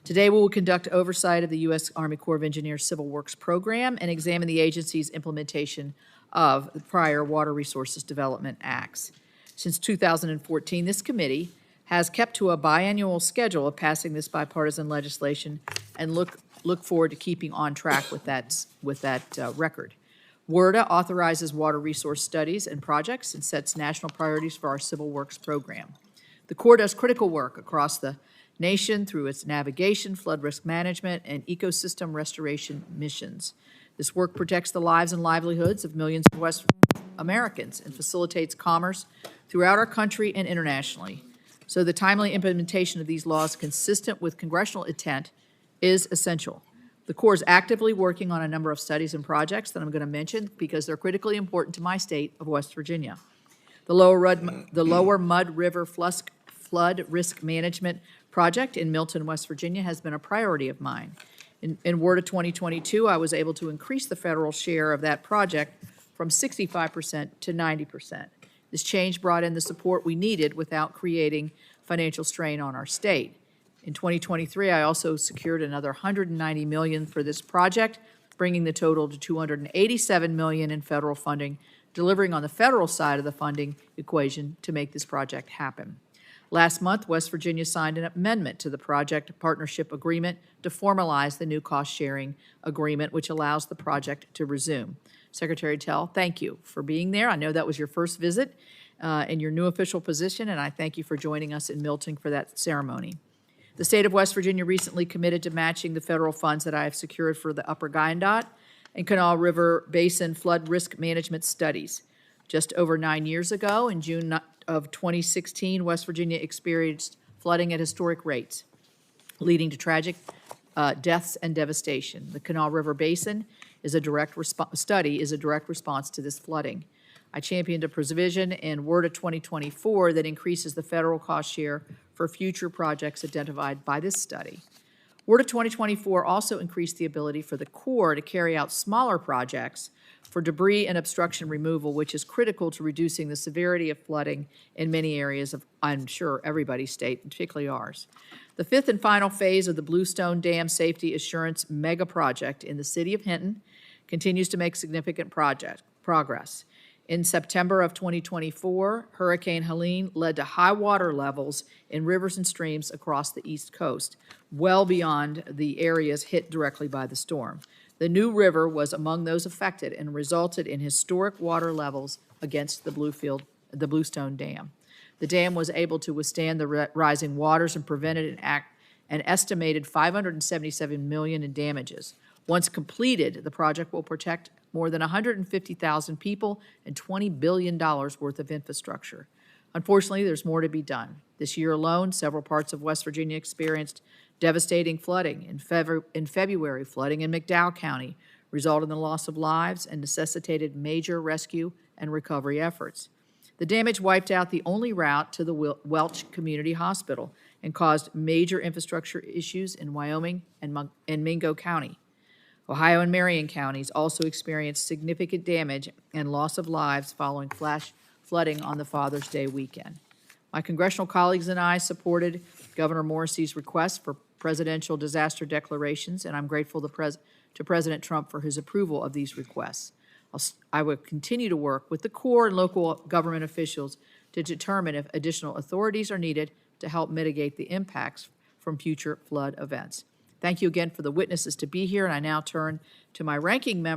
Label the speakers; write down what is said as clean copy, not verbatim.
Speaker 1: Today, we will conduct oversight of the U.S. Army Corps of Engineers Civil Works program and examine the agency's implementation of the prior Water Resources Development Acts. Since 2014, this committee has kept to a biannual schedule of passing this bipartisan legislation and look forward to keeping on track with that record. WRDA authorizes water resource studies and projects and sets national priorities for our Civil Works program. The Corps does critical work across the nation through its navigation, flood risk management, and ecosystem restoration missions. This work protects the lives and livelihoods of millions of West Americans and facilitates commerce throughout our country and internationally. So the timely implementation of these laws consistent with congressional intent is essential. The Corps is actively working on a number of studies and projects that I'm going to mention because they're critically important to my state of West Virginia. The Lower Mud River Flood Risk Management Project in Milton, West Virginia has been a priority of mine. In WRDA 2022, I was able to increase the federal share of that project from 65% to 90%. This change brought in the support we needed without creating financial strain on our state. In 2023, I also secured another $190 million for this project, bringing the total to $287 million in federal funding, delivering on the federal side of the funding equation to make this project happen. Last month, West Virginia signed an amendment to the project partnership agreement to formalize the new cost-sharing agreement, which allows the project to resume. Secretary Tell, thank you for being there. I know that was your first visit in your new official position, and I thank you for joining us in Milton for that ceremony. The state of West Virginia recently committed to matching the federal funds that I have secured for the Upper Guyandotte and Kanawha River Basin flood risk management studies. Just over 9 years ago, in June of 2016, West Virginia experienced flooding at historic rates, leading to tragic deaths and devastation. The Kanawha River Basin is a direct response to this flooding. I championed a provision in WRDA 2024 that increases the federal cost share for future projects identified by this study. WRDA 2024 also increased the ability for the Corps to carry out smaller projects for debris and obstruction removal, which is critical to reducing the severity of flooding in many areas of, I'm sure, everybody's state, and particularly ours. The fifth and final phase of the Bluestone Dam Safety Assurance Mega Project in the city of Hinton continues to make significant progress. In September of 2024, Hurricane Helene led to high water levels in rivers and streams across the East Coast, well beyond the areas hit directly by the storm. The New River was among those affected and resulted in historic water levels against the Bluestone Dam. The dam was able to withstand the rising waters and prevented an estimated $577 million in damages. Once completed, the project will protect more than 150,000 people and $20 billion worth of infrastructure. Unfortunately, there's more to be done. This year alone, several parts of West Virginia experienced devastating flooding. In February, flooding in McDowell County resulted in the loss of lives and necessitated major rescue and recovery efforts. The damage wiped out the only route to the Welch Community Hospital and caused major infrastructure issues in Wyoming and Mingo County. Ohio and Marion counties also experienced significant damage and loss of lives following flash flooding on the Father's Day weekend. My congressional colleagues and I supported Governor Morrisey's request for presidential disaster declarations, and I'm grateful to President Trump for his approval of these requests. I will continue to work with the Corps and local government officials to determine if additional authorities are needed to help mitigate the impacts from future flood events. Thank you again for the witnesses to be here, and I now turn to my ranking member.